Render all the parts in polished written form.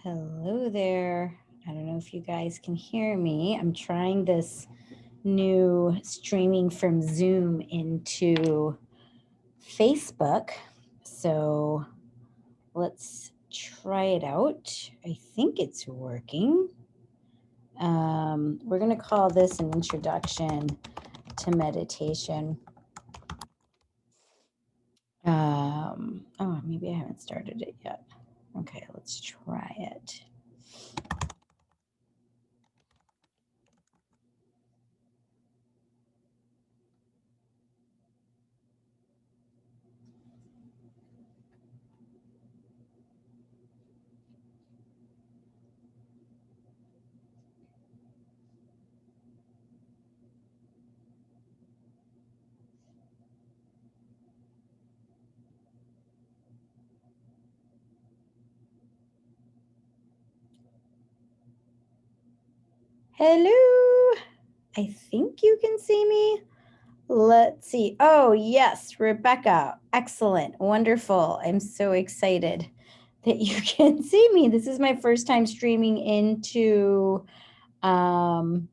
Hello there. I don't know if you guys can hear me. I'm trying this new streaming from Zoom into Facebook. So let's try it out. I think it's working. We're going to call this an introduction to meditation. Oh, maybe I haven't started it yet. Okay, let's try it. Hello. I think you can see me. Let's see. Oh, yes, Rebecca. Excellent. Wonderful. I'm so excited that you can see me. This is my first time streaming into Facebook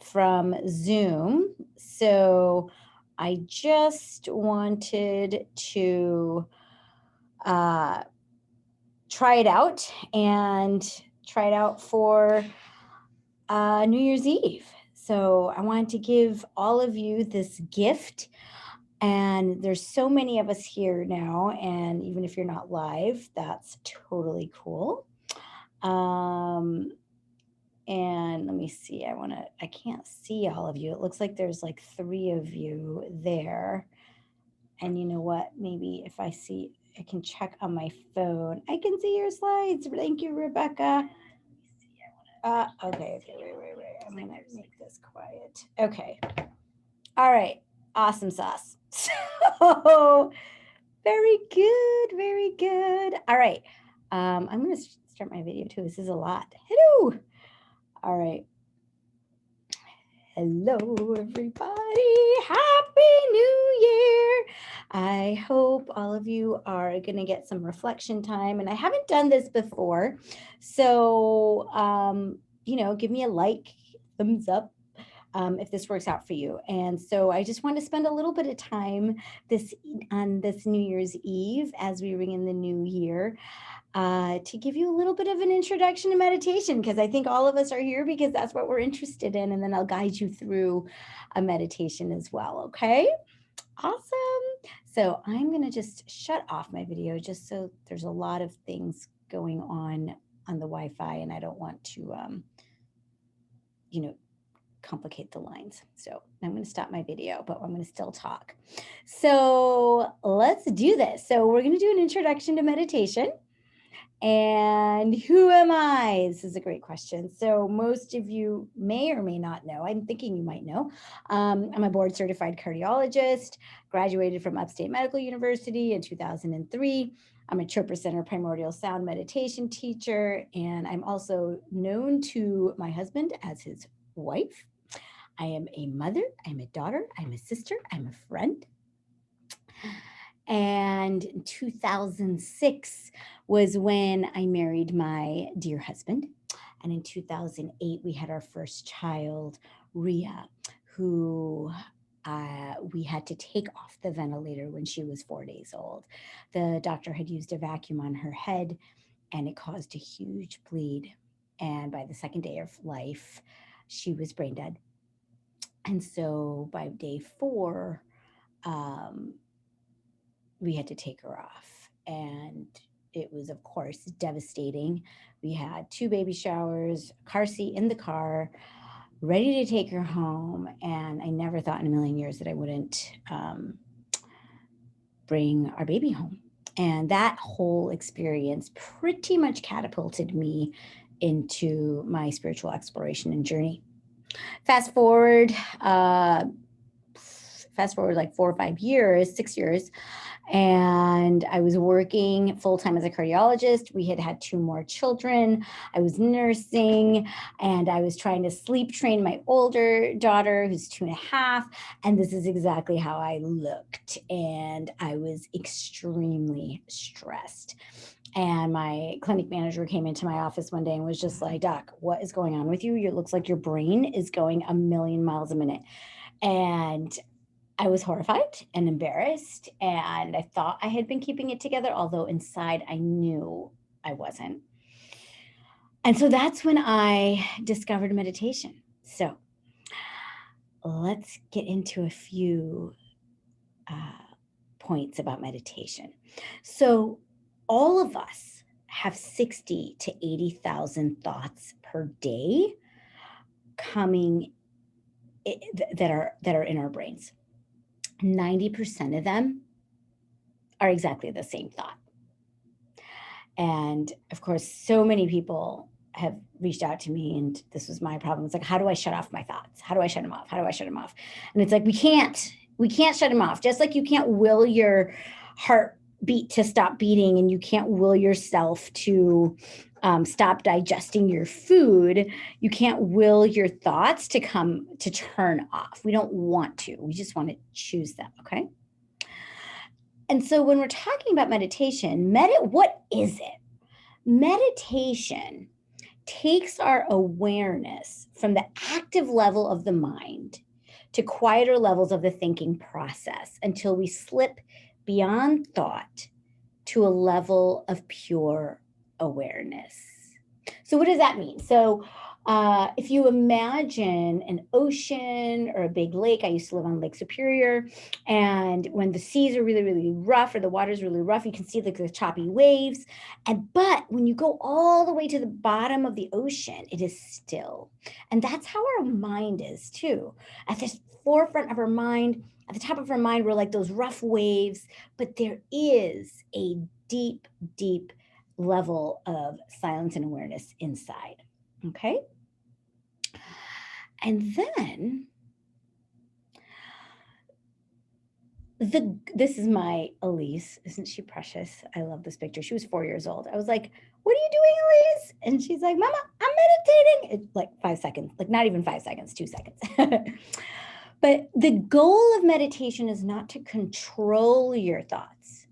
from Zoom. So I just wanted to try it out for New Year's Eve. So I wanted to give all of you this gift. And there's so many of us here now. And even if you're not live, that's totally cool. And let me see. I can't see all of you. It looks like there's like 3 of you there. And you know what? Maybe if I can check on my phone. I can see your slides. Thank you, Rebecca. Okay, wait. I'm gonna make this quiet. Okay. All right. Awesome sauce. So very good. All right. I'm gonna start my video too. This is a lot. Hello. All right. Hello, everybody. Happy New Year. I hope all of you are going to get some reflection time. And I haven't done this before. So, give me a like, thumbs up, if this works out for you. And so I just want to spend a little bit of time on this New Year's Eve as we ring in the new year. To give you a little bit of an introduction to meditation, because I think all of us are here because that's what we're interested in. And then I'll guide you through a meditation as well. Okay. Awesome. So I'm going to just shut off my video just so there's a lot of things going on the Wi-Fi and I don't want to, complicate the lines. So I'm going to stop my video, but I'm going to still talk. So let's do this. So we're going to do an introduction to meditation. And who am I? This is a great question. So most of you may or may not know, I'm thinking you might know, I'm a board certified cardiologist, graduated from Upstate Medical University in 2003. I'm a Chopra Center Primordial Sound meditation teacher, and I'm also known to my husband as his wife. I am a mother, I'm a daughter, I'm a sister, I'm a friend. And in 2006 was when I married my dear husband. And in 2008, we had our first child, Ria, who we had to take off the ventilator when she was 4 days old. The doctor had used a vacuum on her head and it caused a huge bleed. And by the second day of life, she was brain dead. And so by day 4, we had to take her off. And it was, of course, devastating. We had 2 baby showers, a car seat in the car, ready to take her home. And I never thought in a million years that I wouldn't bring our baby home. And that whole experience pretty much catapulted me into my spiritual exploration and journey. Fast forward fast forward like 4 or 5 years, 6 years, and I was working full-time as a cardiologist. We had 2 more children. I was nursing, and I was trying to sleep train my older daughter, who's 2.5. And this is exactly how I looked. And I was extremely stressed. And my clinic manager came into my office one day and was just like, "Doc, what is going on with you? It looks like your brain is going a million miles a minute." And I was horrified and embarrassed, and I thought I had been keeping it together, although inside I knew I wasn't. And so that's when I discovered meditation. So let's get into a few points about meditation. So all of us have 60 to 80,000 thoughts per day coming that are in our brains. 90% of them are exactly the same thought. And of course, so many people have reached out to me, and this was my problem. It's like, how do I shut off my thoughts? How do I shut them off? How do I shut them off? And it's like, we can't shut them off. Just like you can't will your heartbeat to stop beating, and you can't will yourself to stop digesting your food. You can't will your thoughts to turn off. We don't want to. We just want to choose them. Okay. And so when we're talking about meditation, what is it? Meditation takes our awareness from the active level of the mind to quieter levels of the thinking process until we slip beyond thought to a level of pure awareness. So what does that mean? So if you imagine an ocean or a big lake, I used to live on Lake Superior, and when the seas are really, really rough or the water's really rough, you can see like the choppy waves. But when you go all the way to the bottom of the ocean, it is still. And that's how our mind is too. At the forefront of our mind, at the top of our mind, we're like those rough waves, but there is a deep, deep level of silence and awareness inside. Okay. And then this is my Elise. Isn't she precious? I love this picture. She was 4 years old. I was like, "What are you doing, Elise?" And she's like, "Mama, I'm meditating." It's like 5 seconds, like not even 5 seconds, 2 seconds. But the goal of meditation is not to control your thoughts.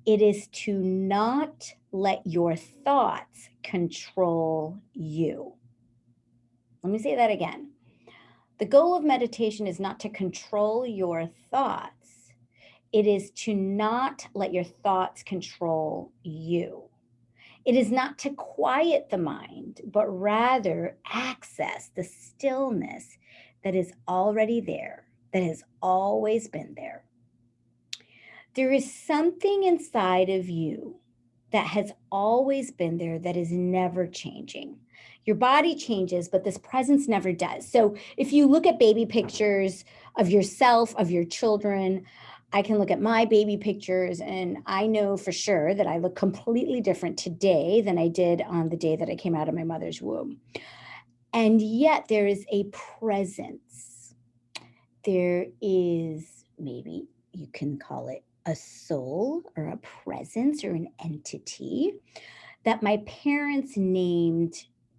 It is to not let your thoughts control you. Let me say that again. The goal of meditation is not to control your thoughts. It is to not let your thoughts control you. It is not to quiet the mind, but rather access the stillness that is already there, that has always been there. There is something inside of you that has always been there that is never changing. Your body changes, but this presence never does. So if you look at baby pictures of yourself, of your children, I can look at my baby pictures and I know for sure that I look completely different today than I did on the day that I came out of my mother's womb. And yet there is a presence. There is, maybe you can call it a soul or a presence or an entity that my parents named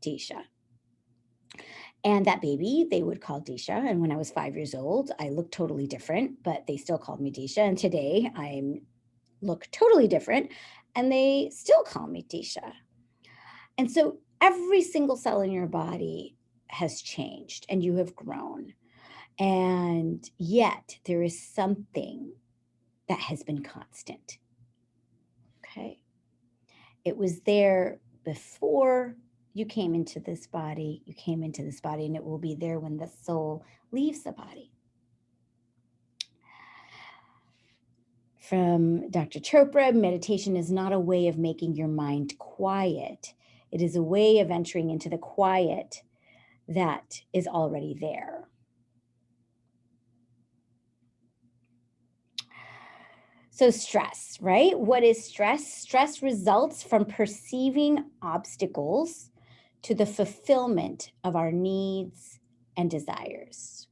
Disha. And that baby they would call Disha. And when I was 5 years old, I looked totally different, but they still called me Disha. And today I look totally different and they still call me Disha. And so every single cell in your body has changed and you have grown. And yet there is something that has been constant. Okay. It was there before you came into this body. You came into this body, and it will be there when the soul leaves the body. From Dr. Chopra, meditation is not a way of making your mind quiet. It is a way of entering into the quiet that is already there. So stress, right? What is stress? Stress results from perceiving obstacles to the fulfillment of our needs and desires.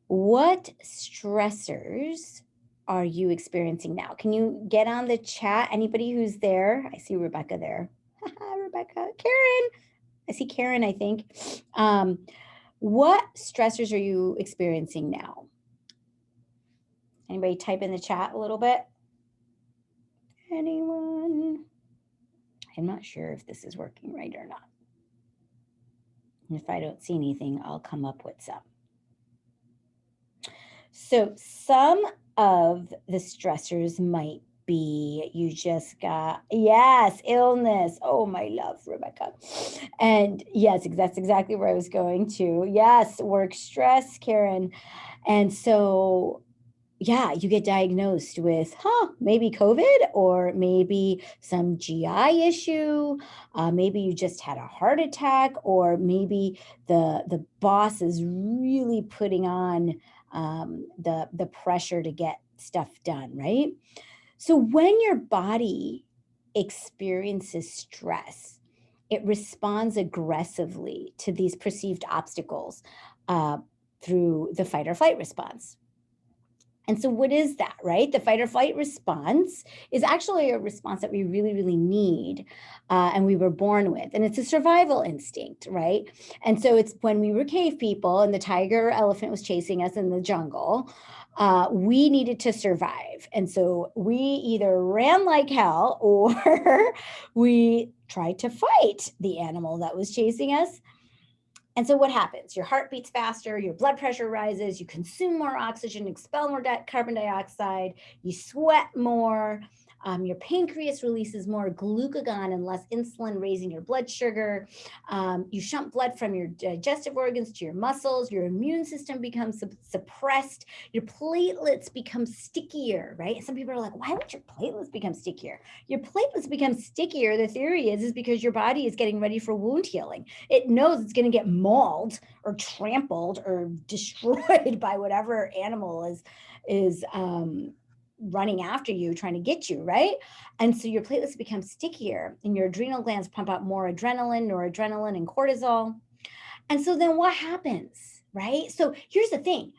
What stressors are you experiencing now? Can you get on the chat? Anybody who's there? I see Rebecca there. Rebecca. Karen. I see Karen, I think. What stressors are you experiencing now? Anybody type in the chat a little bit? Anyone? I'm not sure if this is working right or not. If I don't see anything, I'll come up with some. So some of the stressors might be you just got, yes, illness. Oh, my love, Rebecca. And yes, that's exactly where I was going to. Yes, work stress, Karen. And so, yeah, you get diagnosed with, maybe COVID or maybe some GI issue. Maybe you just had a heart attack, or maybe the boss is really putting on the pressure to get stuff done, right? So when your body experiences stress, it responds aggressively to these perceived obstacles through the fight or flight response. And so what is that, right? The fight or flight response is actually a response that we really, really need and we were born with. And it's a survival instinct, right? And so it's when we were cave people and the tiger or elephant was chasing us in the jungle, we needed to survive. And so we either ran like hell or we tried to fight the animal that was chasing us. And so what happens? Your heart beats faster, your blood pressure rises, you consume more oxygen, expel more carbon dioxide, you sweat more, your pancreas releases more glucagon and less insulin, raising your blood sugar. You shunt blood from your digestive organs to your muscles. Your immune system becomes suppressed. Your platelets become stickier, right? Some people are like, why would your platelets become stickier? Your platelets become stickier. The theory is because your body is getting ready for wound healing. It knows it's going to get mauled or trampled or destroyed by whatever animal is running after you, trying to get you, right? And so your platelets become stickier and your adrenal glands pump out more adrenaline, noradrenaline, and cortisol. And so then what happens, right? So here's the thing.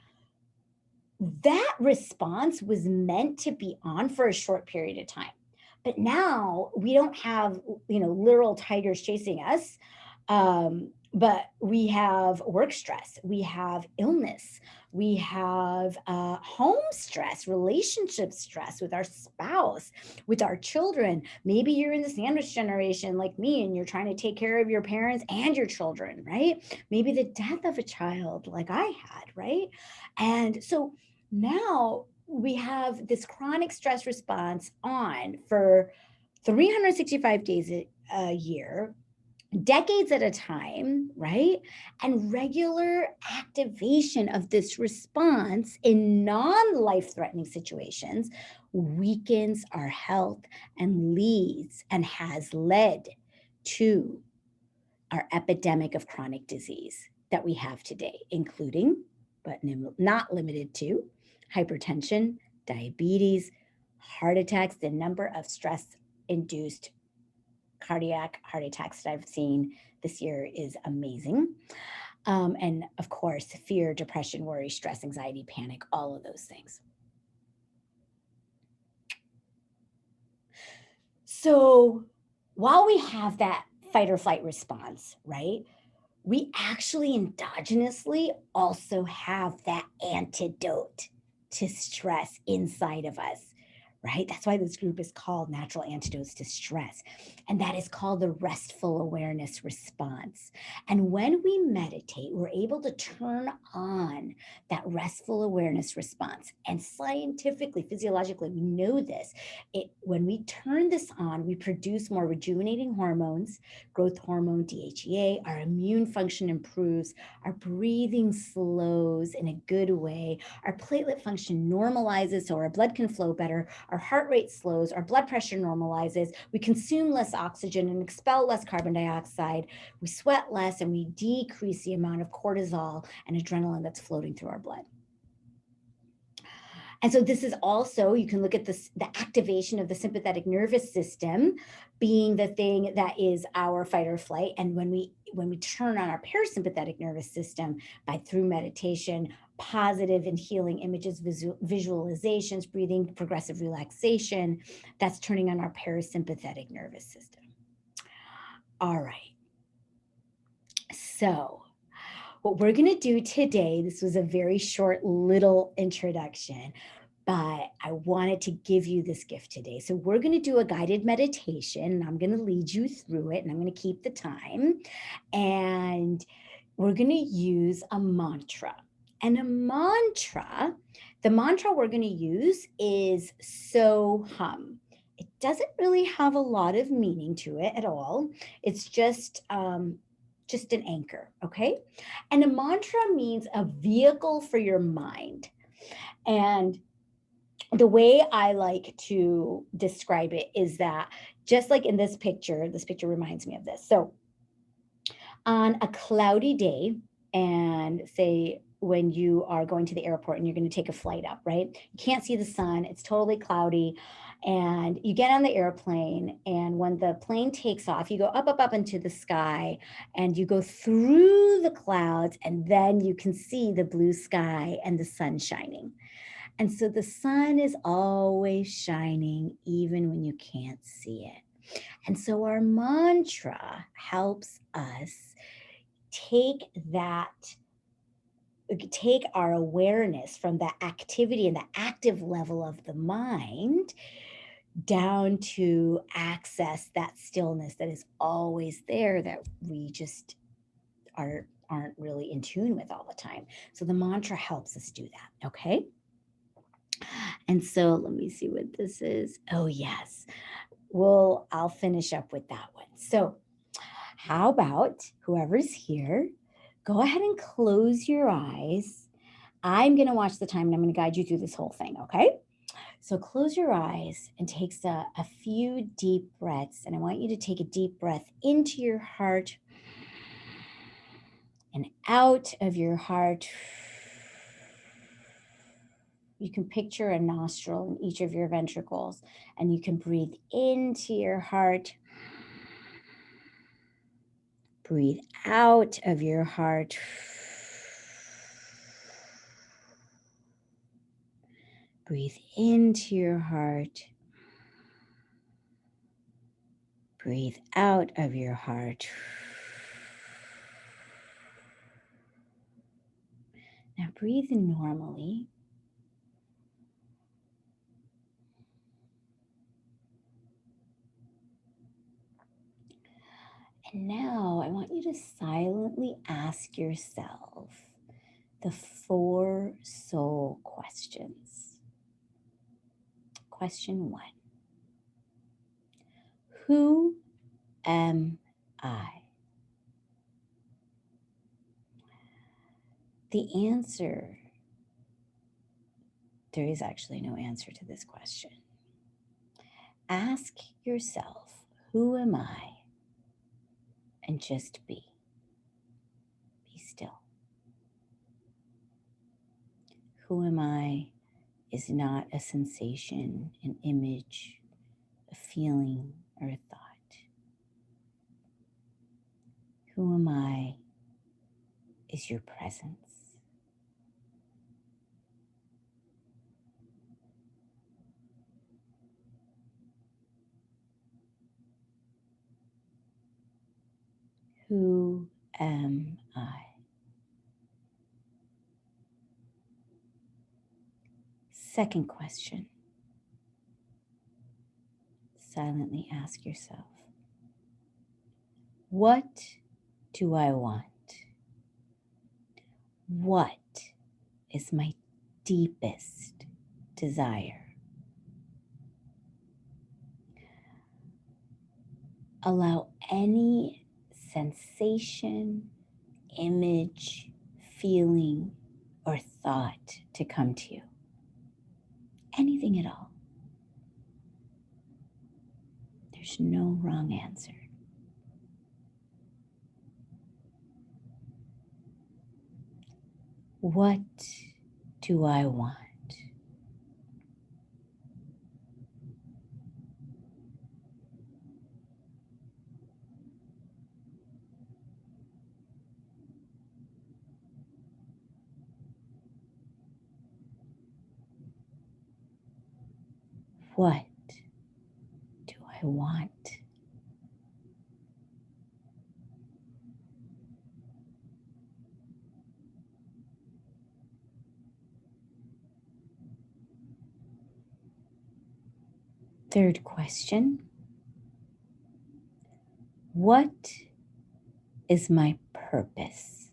That response was meant to be on for a short period of time. But now we don't have, literal tigers chasing us. But we have work stress, we have illness, we have home stress, relationship stress with our spouse, with our children. Maybe you're in the sandwich generation like me and you're trying to take care of your parents and your children, right? Maybe the death of a child like I had, right? And so now we have this chronic stress response on for 365 days a year, decades at a time, right? And regular activation of this response in non-life-threatening situations weakens our health and leads and has led to our epidemic of chronic disease that we have today, including, but not limited to, hypertension, diabetes, heart attacks. The number of stress-induced cardiac heart attacks that I've seen this year is amazing. And of course, fear, depression, worry, stress, anxiety, panic, all of those things. So while we have that fight or flight response, right, we actually endogenously also have that antidote to stress inside of us, right? That's why this group is called Natural Antidotes to Stress. And that is called the restful awareness response. And when we meditate, we're able to turn on that restful awareness response. And scientifically, physiologically, we know this. When we turn this on, we produce more rejuvenating hormones, growth hormone, DHEA, our immune function improves, our breathing slows in a good way, our platelet function normalizes so our blood can flow better, our heart rate slows, our blood pressure normalizes, we consume less oxygen and expel less carbon dioxide, we sweat less, and we decrease the amount of cortisol and adrenaline that's floating through our blood. And so this is also, you can look at this, the activation of the sympathetic nervous system being the thing that is our fight or flight. And when we turn on our parasympathetic nervous system through meditation, positive and healing images, visualizations, breathing, progressive relaxation. That's turning on our parasympathetic nervous system. All right. So, what we're going to do today, this was a very short little introduction, but I wanted to give you this gift today. So, we're going to do a guided meditation, and I'm going to lead you through it, and I'm going to keep the time. And we're going to use a mantra. And the mantra we're going to use is So Hum. It doesn't really have a lot of meaning to it at all. It's just an anchor, okay? And a mantra means a vehicle for your mind. And the way I like to describe it is that just like in this picture reminds me of this. So on a cloudy day, and say when you are going to the airport and you're going to take a flight up, right? You can't see the sun, it's totally cloudy, and you get on the airplane, and when the plane takes off, you go up into the sky, and you go through the clouds, and then you can see the blue sky and the sun shining. And so the sun is always shining even when you can't see it. And so our mantra helps us take our awareness from the activity and the active level of the mind down to access that stillness that is always there, that we just aren't really in tune with all the time. So the mantra helps us do that. Okay. And so let me see what this is. Oh, yes. Well, I'll finish up with that one. So how about whoever's here, go ahead and close your eyes. I'm going to watch the time and I'm going to guide you through this whole thing, okay? So close your eyes and take a few deep breaths. And I want you to take a deep breath into your heart and out of your heart. You can picture a nostril in each of your ventricles, and you can breathe into your heart. Breathe out of your heart. Breathe into your heart. Breathe out of your heart. Now breathe in normally. And now I want you to silently ask yourself the 4 soul questions. Question 1. Who am I? The answer, there is actually no answer to this question. Ask yourself, who am I? And just be. Be still. Who am I is not a sensation, an image, a feeling, or a thought. Who am I is your presence. Who am I? Second question. Silently ask yourself, what do I want? What is my deepest desire? Allow any sensation, image, feeling, or thought to come to you. Anything at all. There's no wrong answer. What do I want? What do I want? Third question. What is my purpose?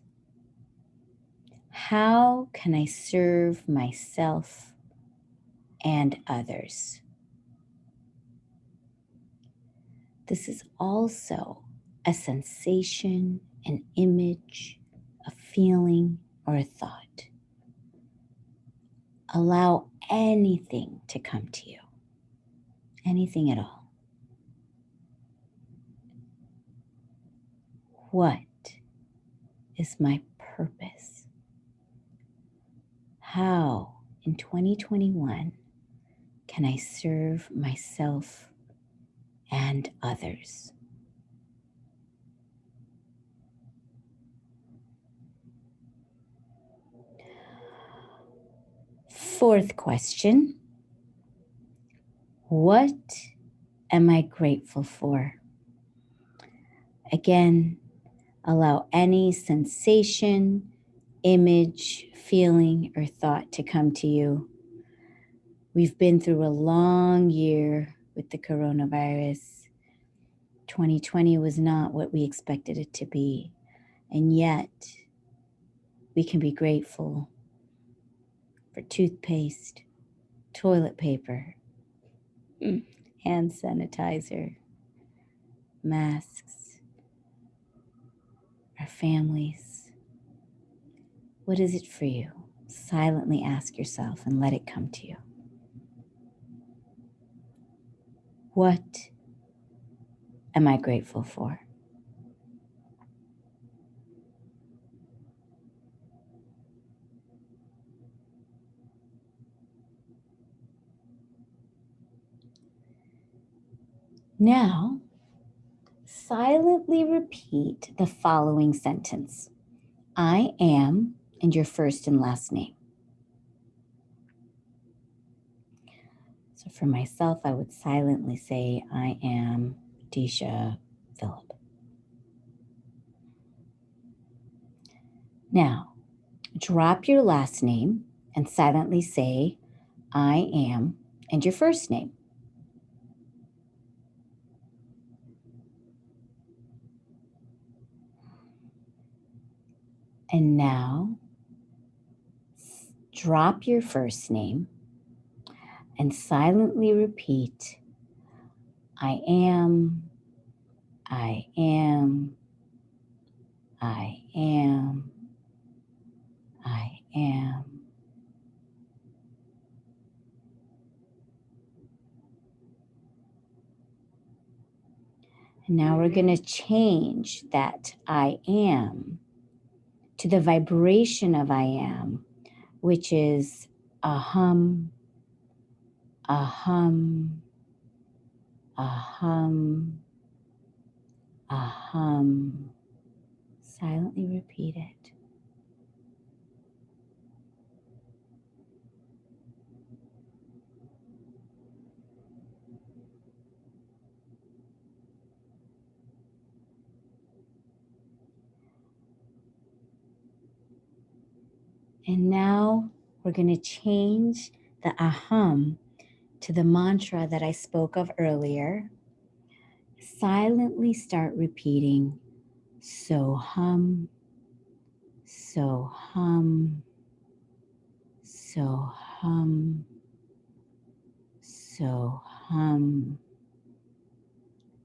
How can I serve myself and others? This is also a sensation, an image, a feeling, or a thought. Allow anything to come to you, anything at all. What is my purpose? How in 2021 can I serve myself and others? Fourth question. What am I grateful for? Again, allow any sensation, image, feeling, or thought to come to you. We've been through a long year with the coronavirus. 2020 was not what we expected it to be. And yet, we can be grateful for toothpaste, toilet paper, hand sanitizer, masks, our families. What is it for you? Silently ask yourself and let it come to you. What am I grateful for? Now, silently repeat the following sentence. I am, and your first and last name. So for myself, I would silently say, I am Deisha Phillip. Now, drop your last name and silently say, I am, and your first name. And now, drop your first name and silently repeat, I am, I am, I am, I am. And now we're going to change that I am to the vibration of I am, which is a hum, a hum, a hum, a hum. Silently repeat it. And now we're going to change the aham to the mantra that I spoke of earlier. Silently start repeating, so hum, so hum, so hum, so hum,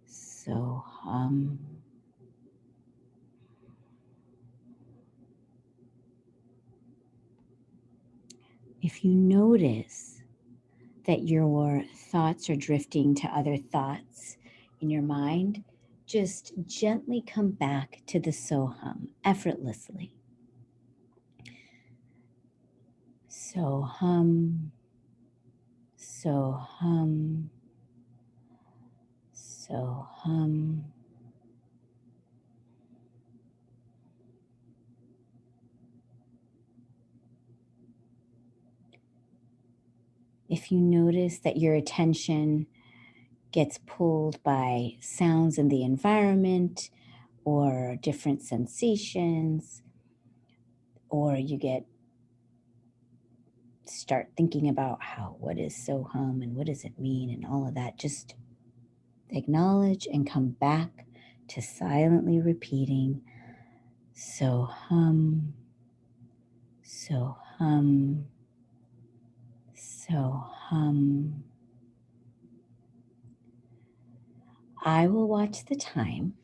so hum. If you notice that your thoughts are drifting to other thoughts in your mind, just gently come back to the Soham effortlessly. Soham, Soham, Soham. If you notice that your attention gets pulled by sounds in the environment or different sensations, or you get start thinking about how what is so hum and what does it mean and all of that, just acknowledge and come back to silently repeating so hum, so hum, so hum. I will watch the time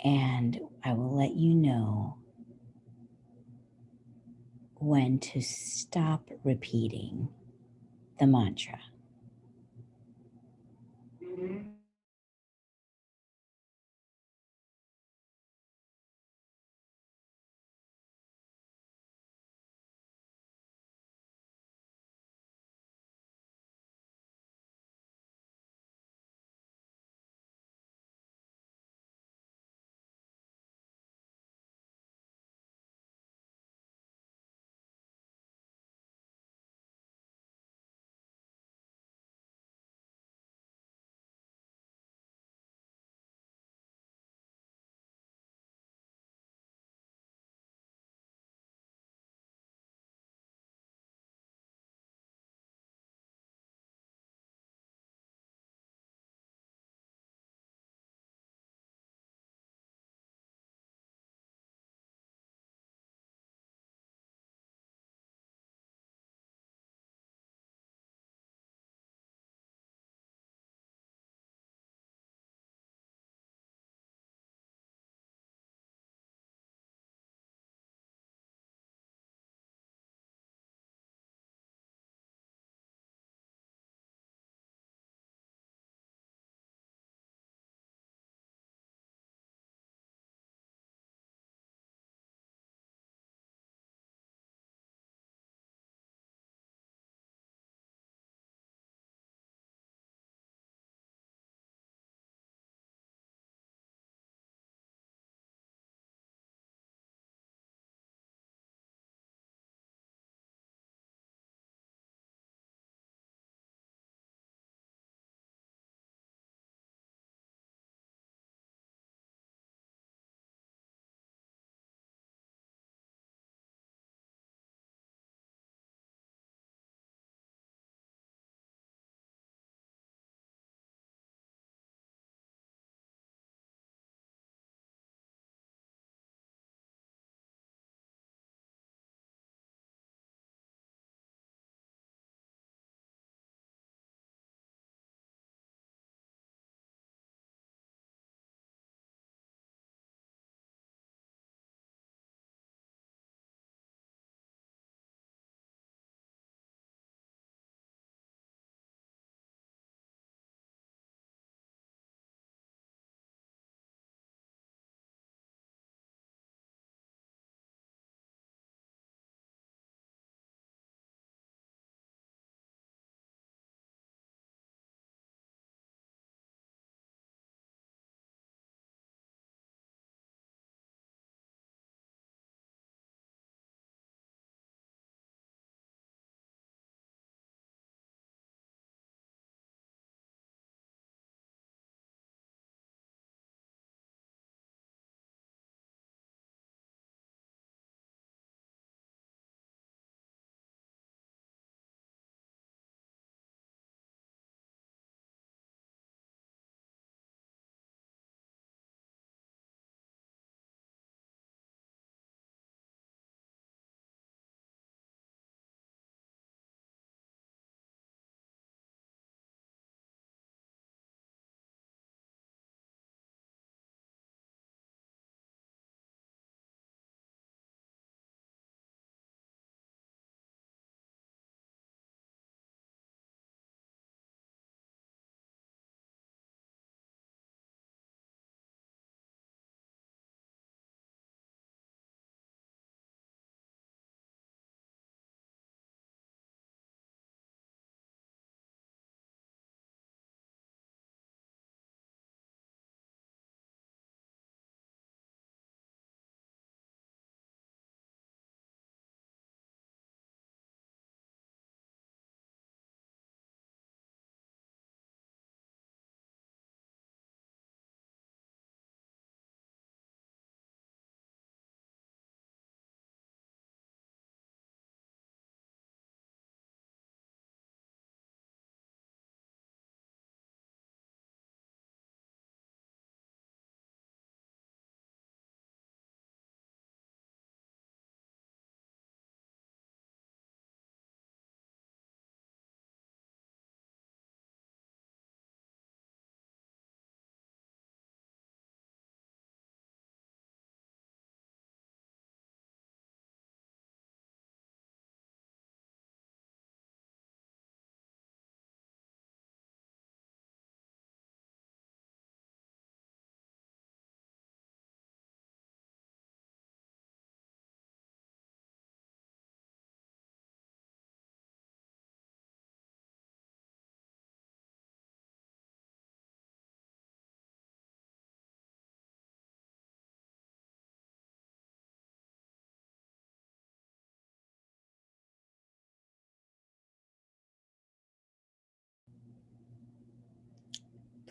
and I will let you know when to stop repeating the mantra.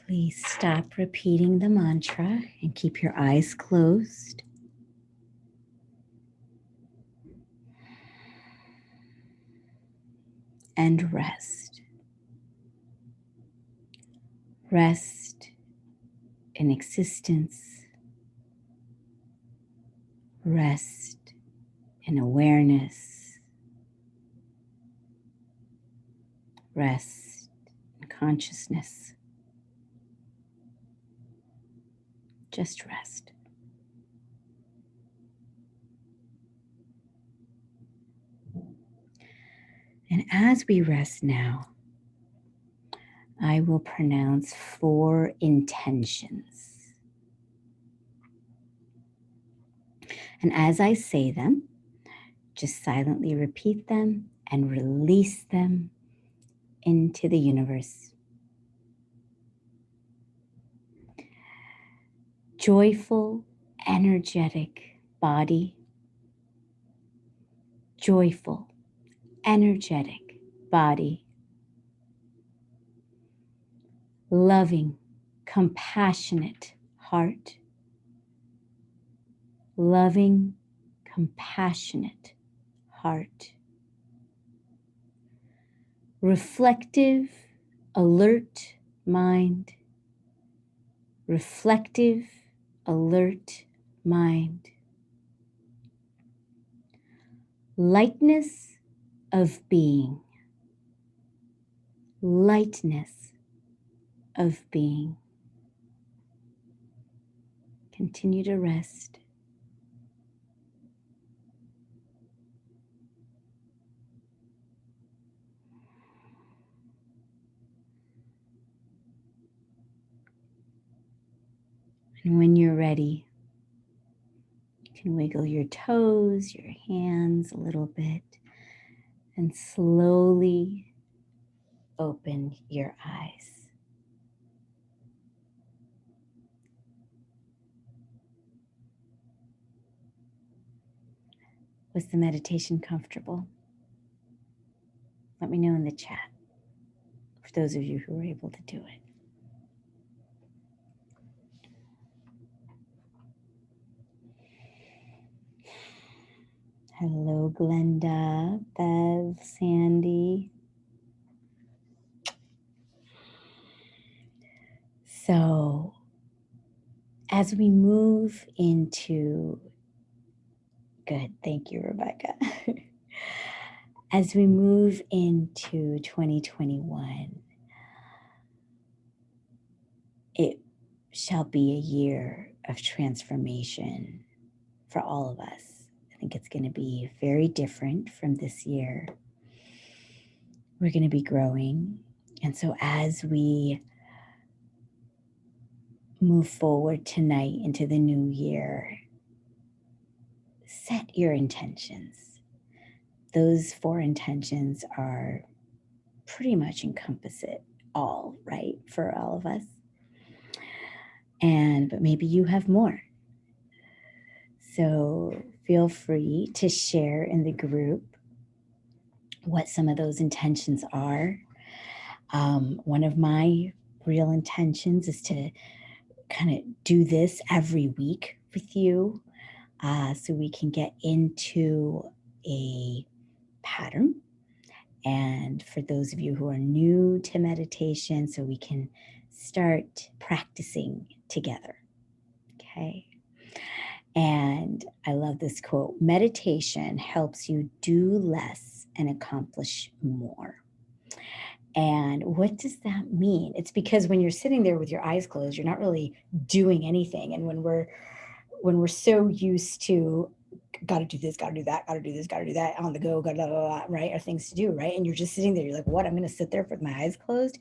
Please stop repeating the mantra and keep your eyes closed. And rest. Rest in existence. Rest in awareness. Rest in consciousness. Just rest. And as we rest now, I will pronounce 4 intentions. And as I say them, just silently repeat them and release them into the universe. Joyful, energetic body. Joyful, energetic body. Loving, compassionate heart. Loving, compassionate heart. Reflective, alert mind. Reflective, alert mind. Lightness of being. Lightness of being. Continue to rest. And when you're ready, you can wiggle your toes, your hands a little bit, and slowly open your eyes. Was the meditation comfortable? Let me know in the chat for those of you who were able to do it. Hello, Glenda, Bev, Sandy. So, as we move into, good, thank you, Rebecca. As we move into 2021, it shall be a year of transformation for all of us. I think it's going to be very different from this year. We're going to be growing. And so as we move forward tonight into the new year, set your intentions. Those 4 intentions are pretty much encompass it all, right? For all of us. But maybe you have more. So feel free to share in the group what some of those intentions are. One of my real intentions is to kind of do this every week with you, so we can get into a pattern. And for those of you who are new to meditation, so we can start practicing together. Okay. And I love this quote: meditation helps you do less and accomplish more. And what does that mean? It's because when you're sitting there with your eyes closed, you're not really doing anything. And when we're so used to got to do this, got to do that, got to do this, got to do that, on the go, got to, right, are things to do, right? And you're just sitting there, you're like, what? I'm going to sit there with my eyes closed.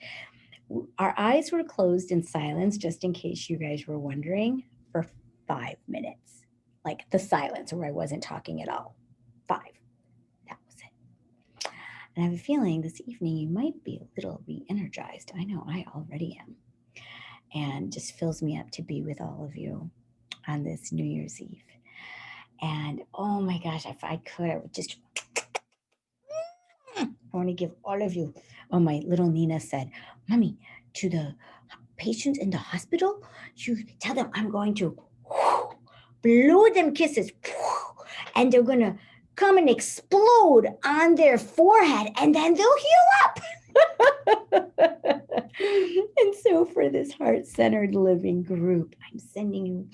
Our eyes were closed in silence, just in case you guys were wondering, for 5 minutes, like the silence where I wasn't talking at all. 5. That was it. And I have a feeling this evening you might be a little re-energized. I know I already am. And just fills me up to be with all of you on this New Year's Eve. And oh my gosh, if I could, I would just, I want to give all of you. Oh, my little Nina said, Mommy, to the patients in the hospital, you tell them, I'm going to blow them kisses, and they're going to come and explode on their forehead, and then they'll heal up. And so for this heart-centered living group, I'm sending you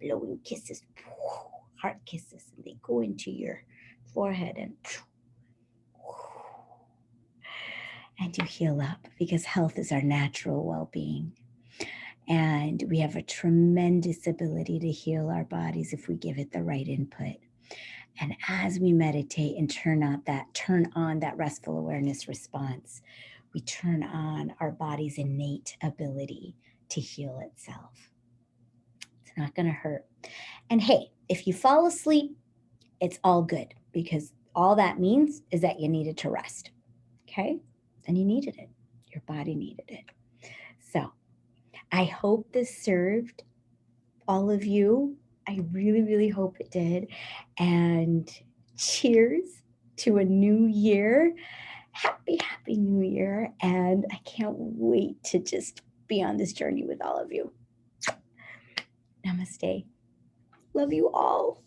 blowing kisses, heart kisses, and they go into your forehead and you heal up, because health is our natural well-being. And we have a tremendous ability to heal our bodies if we give it the right input. And as we meditate and turn on that restful awareness response, we turn on our body's innate ability to heal itself. It's not going to hurt. And hey, if you fall asleep, it's all good, because all that means is that you needed to rest. Okay? And you needed it. Your body needed it. So I hope this served all of you. I really, really hope it did. And cheers to a new year. Happy, happy new year. And I can't wait to just be on this journey with all of you. Namaste. Love you all.